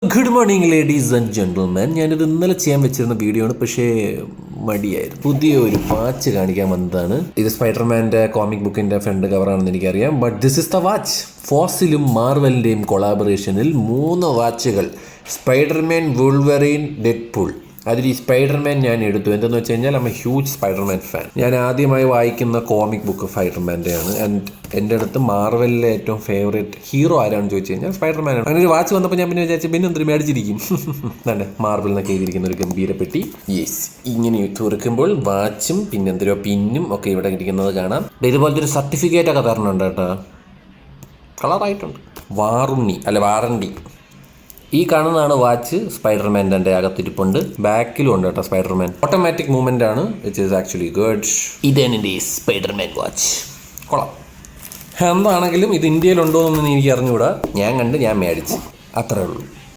Good morning ladies and gentleman. ഞാനിത് ഇന്നലെ ചെയ്യാൻ വെച്ചിരുന്ന വീഡിയോ ആണ്, പക്ഷേ മടിയായിരുന്നു. പുതിയ ഒരു വാച്ച് കാണിക്കാൻ വന്നതാണ്. ഇത് സ്പൈഡർമാൻ്റെ കോമിക് ബുക്കിൻ്റെ ഫ്രണ്ട് കവറാണെന്ന് എനിക്കറിയാം, but this is the watch. ഫോസിലും മാർവലിൻ്റെയും കൊളാബറേഷനിൽ 3 വാച്ചുകൾ. Spiderman, Wolverine, Deadpool. അതിൽ ഈ സ്പൈഡർമാൻ ഞാൻ എടുത്തു. എന്തെന്ന് വെച്ച് കഴിഞ്ഞാൽ I'm a huge Spiderman fan. ഞാൻ ആദ്യമായി വായിക്കുന്ന കോമിക് ബുക്ക് സ്പൈഡർമാൻ്റെയാണ്. ആൻഡ് എൻ്റെ അടുത്ത് മാർവലിലെ ഏറ്റവും ഫേവറേറ്റ് ഹീറോ ആരാണെന്ന് ചോദിച്ചു കഴിഞ്ഞാൽ സ്പൈഡർമാനാണ്. അങ്ങനെ ഒരു വാച്ച് വന്നപ്പോൾ ഞാൻ പിന്നെ വിചാരിച്ചു പിന്നെ എന്തൊരു മേടിച്ചിരിക്കും. തന്നെ മാർവൽ എന്നൊക്കെ എഴുതിയിരിക്കുന്ന ഒരു ഗംഭീരപ്പെട്ടി. യെസ്, ഇങ്ങനെ തുറക്കുമ്പോൾ വാച്ചും പിന്നെ എന്തൊരു പിന്നും ഒക്കെ ഇവിടെ ഇരിക്കുന്നത് കാണാം. ഇതുപോലത്തെ ഒരു സർട്ടിഫിക്കറ്റ് ഒക്കെ തരണുണ്ട് കേട്ടോ. കളറായിട്ടുണ്ട്. വാറണ്ടി. ഈ കാണുന്നതാണ് വാച്ച്. സ്പൈഡർമാൻ്റെ അകത്തിരിപ്പുണ്ട്. ബാക്കിലും ഉണ്ട് കേട്ടോ സ്പൈഡർമാൻ. ഓട്ടോമാറ്റിക് മൂവ്മെൻ്റ് ആണ്, വിച്ച് ഈസ് ആക്ച്വലി ഗുഡ്. ഇതാണ് എൻ്റെ സ്പൈഡർമാൻ വാച്ച്. കൊള്ളാം. എന്താണെങ്കിലും ഇത് ഇന്ത്യയിലുണ്ടോ എന്നൊന്നും എനിക്ക് അറിഞ്ഞുകൂടാ. ഞാൻ മേടിച്ച് അത്രേ ഉള്ളൂ.